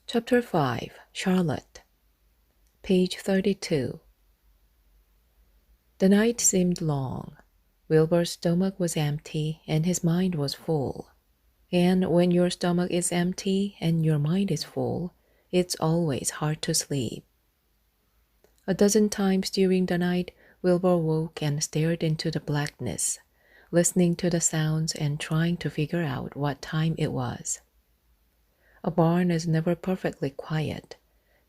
Chapter 5, Charlotte. Page 32. The night seemed long. Wilbur's stomach was empty and his mind was full. And when your stomach is empty and your mind is full, it's always hard to sleep. A dozen times during the night, Wilbur woke and stared into the blackness, listening to the sounds and trying to figure out what time it was. A barn is never perfectly quiet.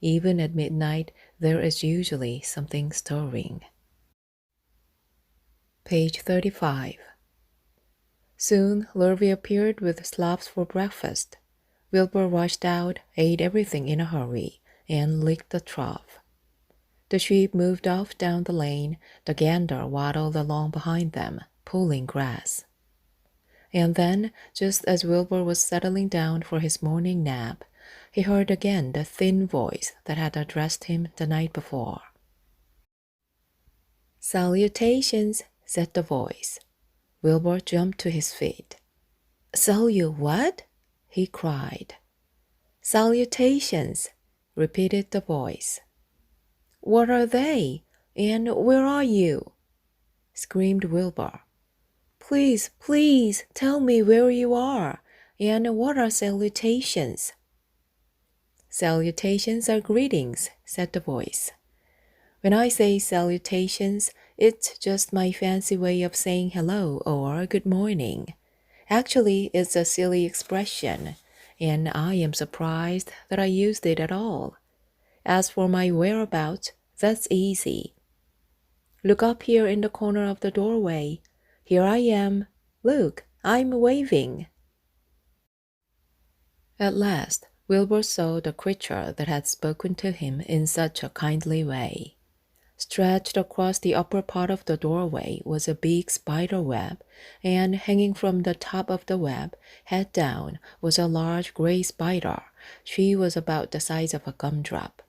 Even at midnight, there is usually something stirring. Page 35. Soon, Lurvy appeared with slops for breakfast. Wilbur rushed out, ate everything in a hurry, and licked the trough. The sheep moved off down the lane. The gander waddled along behind them, pulling grass. And then, just as Wilbur was settling down for his morning nap, he heard again the thin voice that had addressed him the night before. "Salutations," said the voice. Wilbur jumped to his feet. "What?" he cried. "Salutations," repeated the voice. "What are they? And where are you?" screamed Wilbur. "Please, please, tell me where you are, and what are salutations?" "Salutations are greetings," said the voice. "When I say salutations, it's just my fancy way of saying hello or good morning. Actually, it's a silly expression, and I am surprised that I used it at all. As for my whereabouts, that's easy. Look up here in the corner of the doorway. Here I am. Look, I'm waving." At last, Wilbur saw the creature that had spoken to him in such a kindly way. Stretched across the upper part of the doorway was a big spider web, and hanging from the top of the web, head down, was a large gray spider. She was about the size of a gumdrop.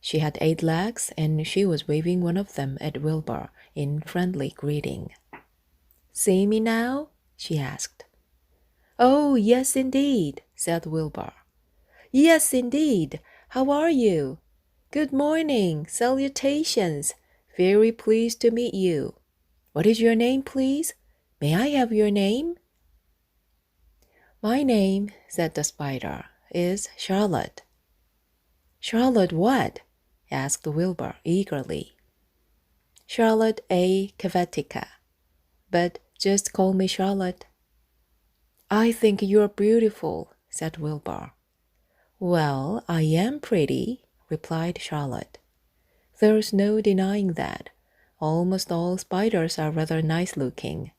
She had 8 legs, and she was waving one of them at Wilbur in friendly greeting. "See me now?" she asked. "Oh, yes, indeed," said Wilbur. "Yes, indeed. How are you?" "Good morning. Salutations. Very pleased to meet you. What is your name, please? May I have your name?" "My name," said the spider, "is Charlotte." "Charlotte what?" asked Wilbur eagerly. "Charlotte A. Cavatica. But just call me Charlotte." "I think you're beautiful," said Wilbur. "Well, I am pretty," replied Charlotte. "There's no denying that. Almost all spiders are rather nice-looking.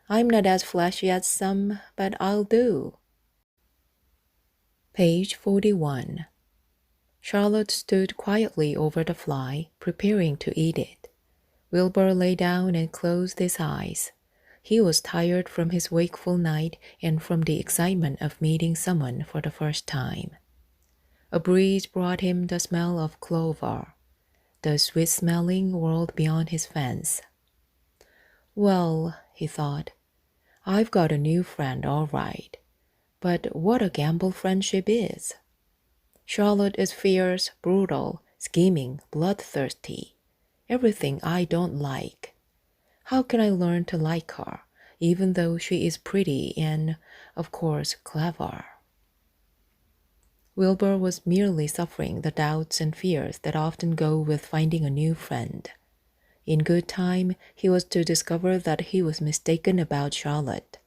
I'm not as flashy as some, but I'll do." Page 41. Charlotte stood quietly over the fly, preparing to eat it. Wilbur lay down and closed his eyes. He was tired from his wakeful night and from the excitement of meeting someone for the first time. A breeze brought him the smell of clover, the sweet-smelling world beyond his fence. "Well," he thought, "I've got a new friend, all right. But what a gamble friendship is. Charlotte is fierce, brutal, scheming, bloodthirsty. Everything I don't like. How can I learn to like her, even though she is pretty and, of course, clever?" Wilbur was merely suffering the doubts and fears that often go with finding a new friend. In good time, he was to discover that he was mistaken about Charlotte.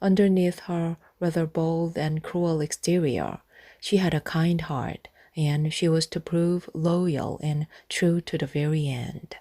Underneath her rather bold and cruel exterior, she had a kind heart, and she was to prove loyal and true to the very end.